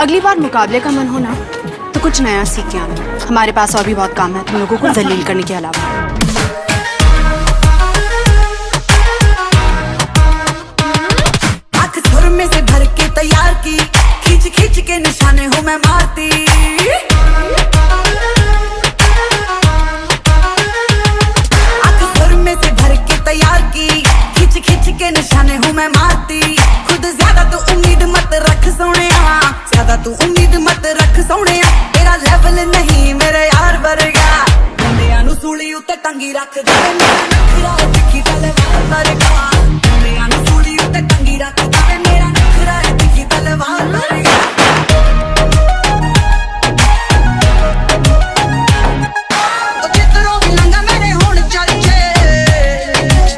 अगली बार मुकाबले का मन हो ना तो कुछ नया सीख के आना। हमारे पास और भी बहुत काम है तुम लोगों को जलील करने के अलावा। आँख सुर में से भर के तैयार की, खींच खींच के निशाने हूँ मैं मारती। आँख सुर में से भर के तैयार की, खींच खींच के निशाने हूँ मैं मारती। खुद ज्यादा तू उम्मीद मत रख सोनिया, ज्यादा तू उम्मीद मत रख सोनिया। तेरा लेवल नहीं मेरे यार वर्गा, मुंडियां नू सूली उत्ते टंगी रख दे। मेरा नखरा है तिखी तलवार वर्गा, मुंडियां नू सूली उत्ते टंगी रख दे। मेरा नखरा है तिखी तलवार वर्गा। ओ जितरों भी लंगा मेरे होण चर्चे,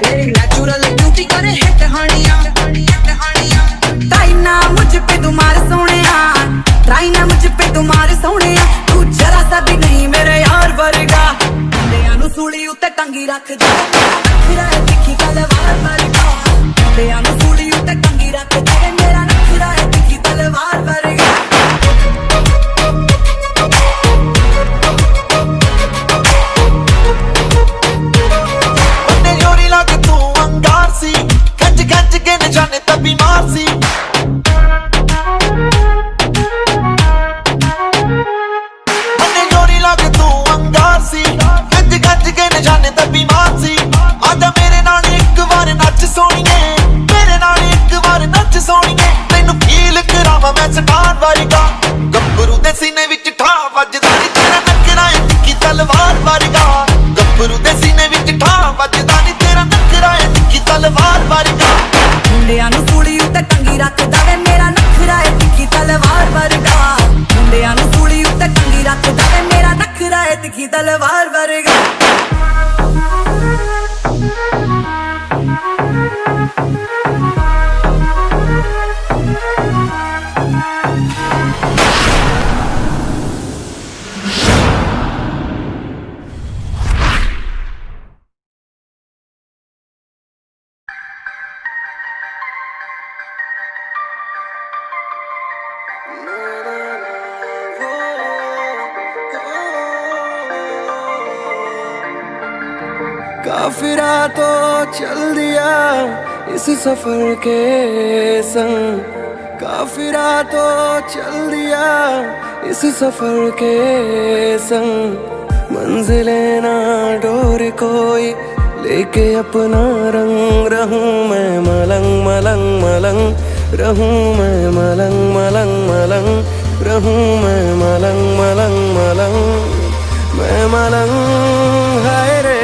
मेरी नेचुरल ब्यूटी करे हिट हानियां। ट्राई ना मुझ पे तुम्हारे सोनिया, ट्राई ना मुझ पे तुम्हारे सोनिया। तू जरा सा भी नहीं मेरे यार वर्गा, मुंडियां नू सूली उत्ते टंगी रख दे। नखरा है तिखी तलवार वर्गा, मुंडियां नू सूली उत्ते टंगी रख दे। मेरा नखरा है तिखी तलवार वर्गा। बन्ने जोरी लाके तू अंगार सी, खंज खंज के निशाने तभी मार सी। बन्ने जोरी लाके तू अंगार सी, खंज खंज के निशाने तभी मार सी। आजा मेरे नाल एक बार नच सोनिए, मेरे नाल एक बार नच सोनिए। तैनू फील करावां मैं स्टार वर्गा, गब्बरू दे सीने विच ठा वजदा नी। तेरा नखरा है तिखी तलवार वर्गा, गब्बरू दे सीने विच ठा वजदा नी। तेरा नखरा है तिखी तलवार वर्गा। मुंडियां नू सूली उत्ते टंगी रख दे। मेरा नखरा है तिखी तलवार वर्गा, मुंडियां नू सूली उत्ते टंगी रख दे। मेरा नखरा है तिखी तलवार वर्गा। काफिरा तो चल दिया इस सफर के संग, काफिरा तो चल दिया इस सफर के संग। मंजिलें ना डोर कोई लेके अपना रंग, रहूं मैं मलंग मलंग मलंग, रहूं मैं मलंग मलंग मलंग, रहूं मैं मलंग मलंग मलंग। मैं मलंग हाय रे।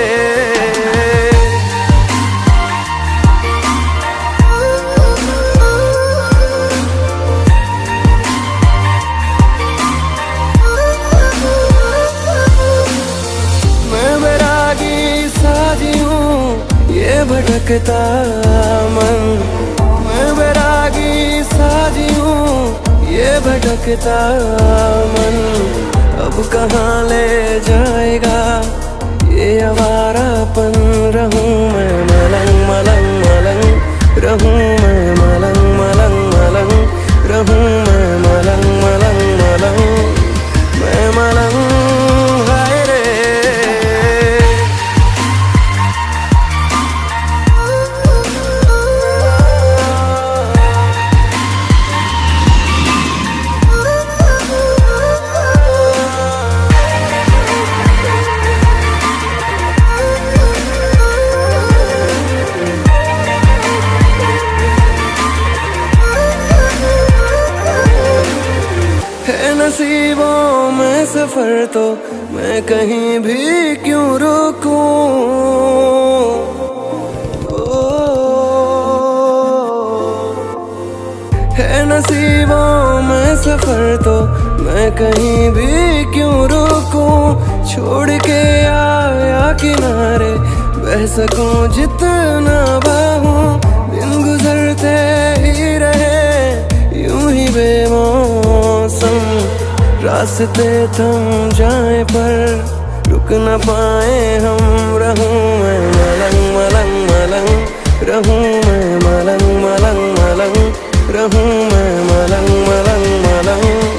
ये भटकता मन, मैं बैरागी साजी हूँ। ये भटकता मन अब कहाँ ले जाएगा ये आवारापन। रहूं मैं मलंग मलंग मलंग, रहूं मैं मलंग मलंग मलंग, रहूं मैं मलंग मलंग मलंग। मैं मलंग हाय रे। नसीबों में सफर तो मैं कहीं भी क्यों रुकूं। है नसीबों में सफर तो मैं कहीं भी क्यों रुकूं। छोड़ के आया किनारे बह सकूं जितना बाहूं। दिन गुजरते ही रहे यूं ही बेमौसम, रास्ते थम जाए पर रुक न पाए हम। रहूं मैं मलंग मलंग मलंग, रहूं मैं मलंग मलंग मलंग, रहूं मैं मलंग मलंग मलंग।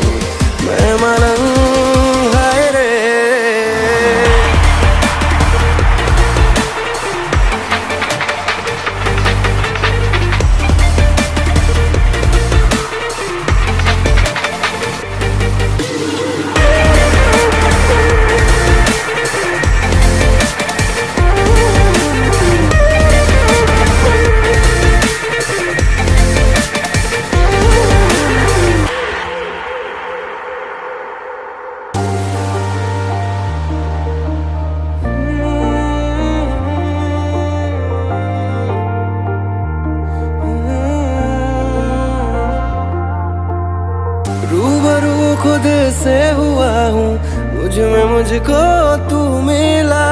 मुझ में मुझको तू मिला।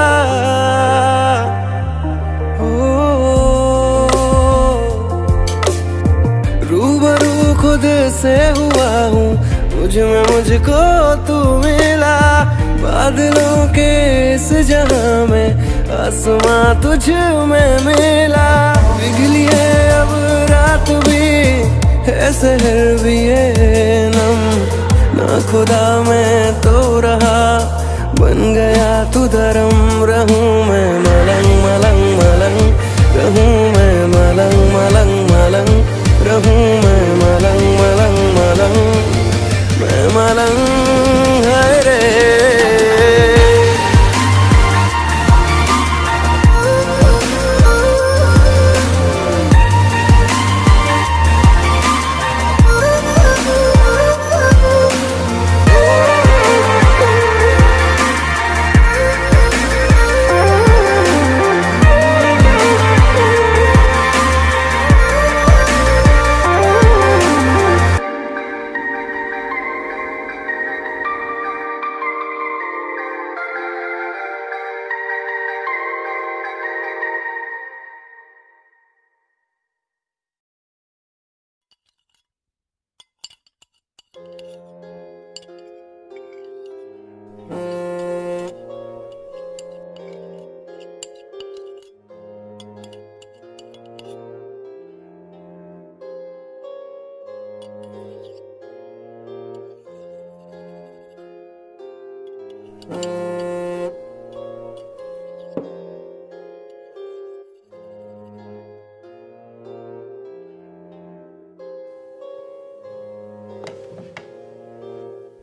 रूबरू खुद से हुआ हूँ, मुझ में मुझको तू मिला। बादलों के इस जहां में आसमां तुझ में मिला। पिघली है अब रात भी है शहर भी है नम, ना खुदा मैं तो रहा बन गया तू धर्म। रहूं मैं मलंग मलंग मलंग, रहूं मैं मलंग मलंग मलंग, रहूं मैं मलंग मलंग मलंग, मैं मलंग है रे।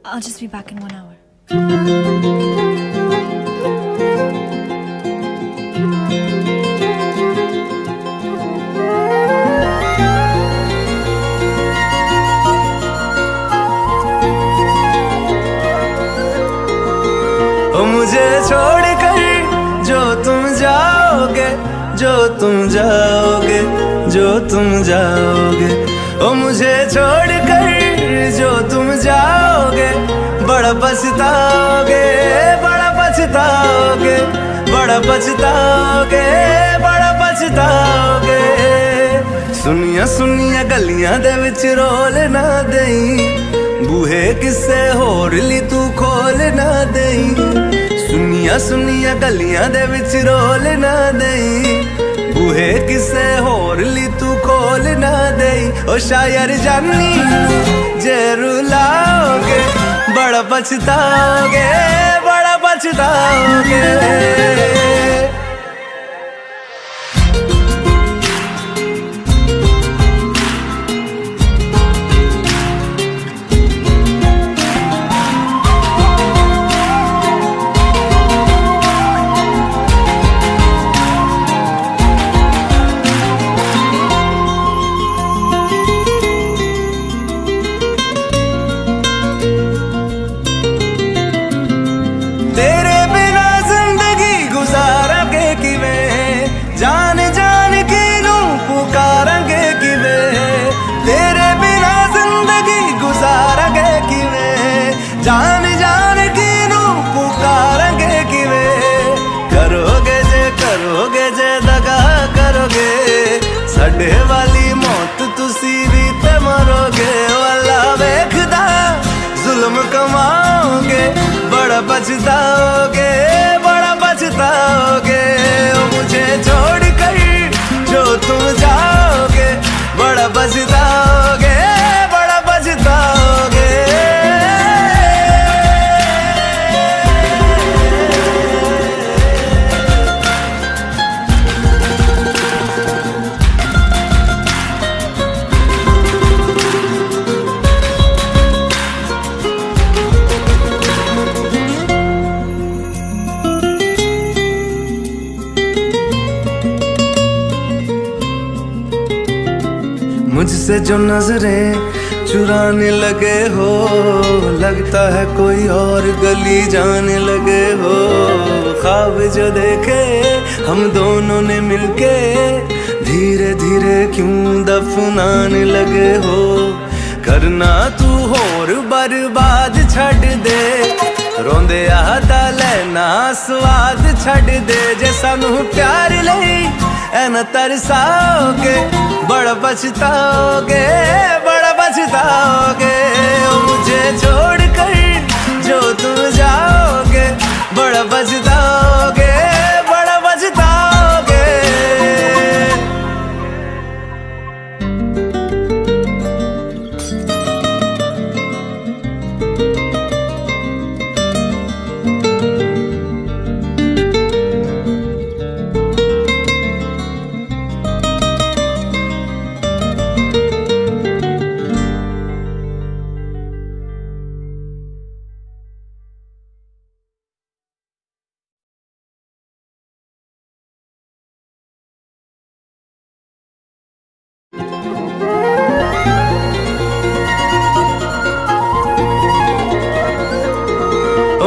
I'll just be back in 1 hour. मुझे छोड़कर जो तुम जाओगे, जो तुम जाओगे, जो तुम जाओगे। ओ मुझे छोड़कर जो तुम जाओगे, बड़ा पछताओगे, बड़ा पछताओगे, बड़ा पछताओगे, बड़ा पछताओगे। सुनिया सुनिया गलियां दे विच रोल ना देई, बूहे किसे होर ली तू खोल ना देई। सुनिया सुनिया गलियां दे विच रोल ना देई, बूहे किसे होर ली तू खोल ना देई। ओ शायर जानी जे रुलाओगे, बड़ा पछताओगे, बड़ा पछताओगे। जान जान की नू पुकारेंगे किवें, करोगे जे दगा करोगे, साडे वाली मौत तुसी भी ते मरोगे। वाला वेखदा जुल्म कमाओगे, बड़ा पछताओगे, बड़ा पछताओगे। ओ मुझे छोड़ कर जो तुम जाओगे, बड़ा पछताओगे, बड़ा पछताओगे। मुझसे जो नजरें चुराने लगे हो, लगता है कोई और गली जाने लगे हो। ख्वाब जो देखे हम दोनों ने मिलके, धीरे धीरे क्यों दफनाने लगे हो। करना तू होर बर्बाद छड़ दे, रोंदे आदा लेना स्वाद छड़ दे जे सानू प्यार लई एना तरसाओगे बड़ा पछताओगे बड़ा पछताओगे। ओ मुझे छोड़ कर जो तुम जाओगे बड़ा पछताओगे बड़ा पछताओगे।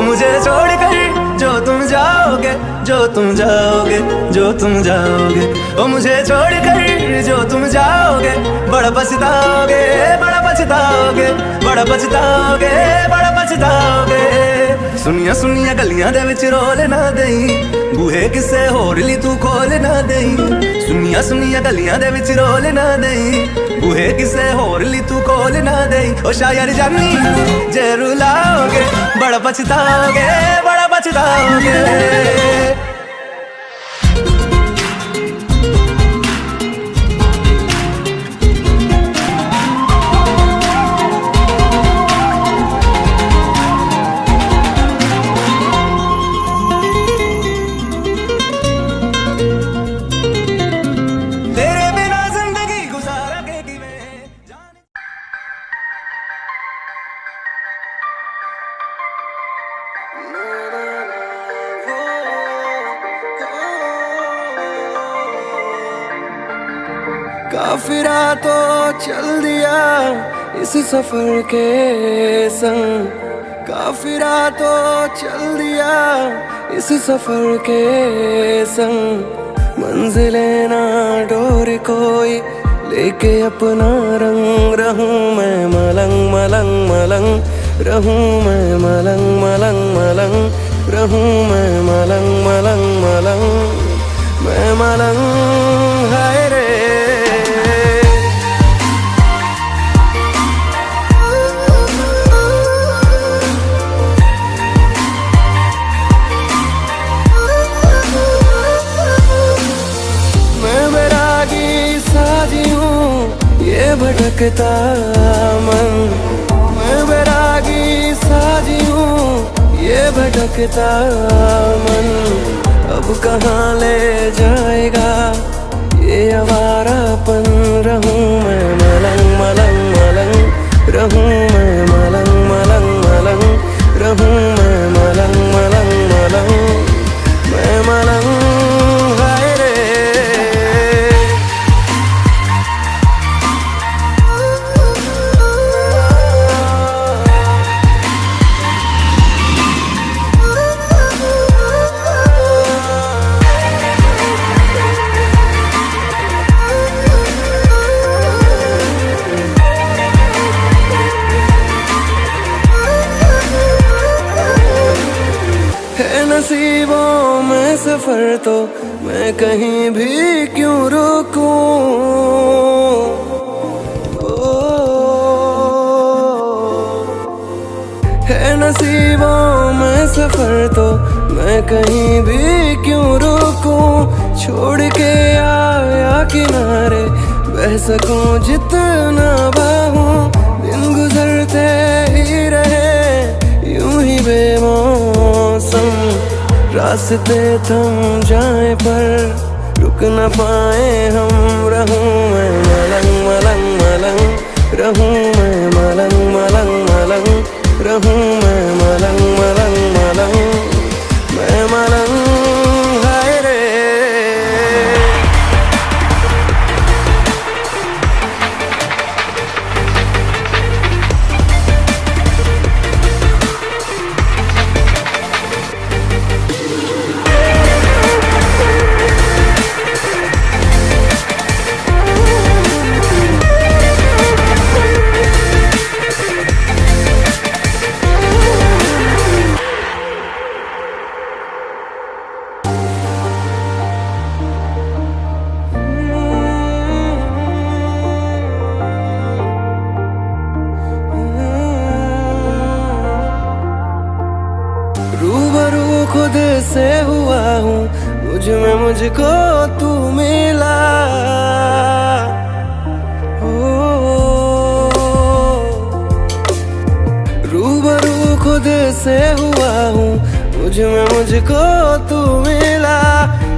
मुझे छोड़ कर जो तुम जाओगे जो तुम जाओगे जो तुम जाओगे। ओ मुझे छोड़ कर जो तुम जाओगे बड़ा पछताओगे बड़ा पछताओगे बड़ा पछताओगे बड़ा पछताओगे। सुनिया सुनिया गलियां दे विच रोल ना देई बूहे किसे होर ली तू खोल ना देई। सुनिया सुनिया गलियां दे विच रोल ना देई बूहे किसे होर ली तू खोल ना देई। ओ शायर जानी जे रुलाओगे बड़ा पछताओगे बड़ा पछताओगे। काफिरा तो चल दिया इस सफर के संग। काफिरा तो चल दिया इस सफर के संग। मंजिलें ना डोर कोई लेके अपना रंग। रहूं मैं मलंग मलंग मलंग रहूं मैं मलंग मलंग मलंग रहूं मैं मलंग मलंग मलंग मैं मलंग हाय रे। भटकता मन मैं बैरागी साजी हूँ ये भटकता मन। अब कहाँ ले जाएगा ये आवारापन। रहूं मैं मलंग मलंग मलंग रहूं मैं मलंग मलंग मलंग रहूं मैं मलंग मलंग मलंग मैं मलंग हाय रे। नसीबों में सफर तो मैं कहीं भी क्यों रुकूं। है नसीबों में सफर तो मैं कहीं भी क्यों रुकूं। छोड़ के आया किनारे बह सकूं जितना बाहूं। दिन गुजरते ही रहे यूं ही बेमौसम। रास्ते थम जाए पर रुक न पाए हम। रहूं मैं मलंग मलंग मलंग रहूं मैं मलंग मलंग मलंग रहूं मैं मलंग मलंग मलंग मैं मलंग हाय रे। मुझको तू मिला। रूबरू खुद से हुआ हूँ, मुझ में मुझको तू मिला।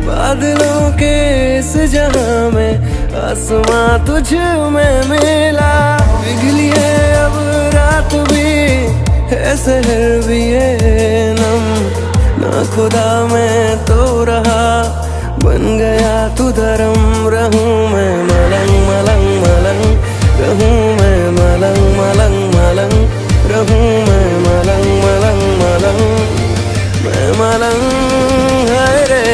बादलों के इस जहां में आसमां तुझ में मिला। पिघली है अब रात भी है शहर भी है नम, ना खुदा मैं तो रहा बन गया तू धर्म। रहूं मैं मलंग मलंग मलंग, रहूं मैं मलंग मलंग मलंग, रहूं मैं मलंग मलंग मलंग, मैं मलंग है रे।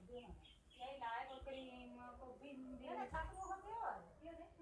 यही लाए को क्रीम को बिंदी ये सब को होते हो ये देख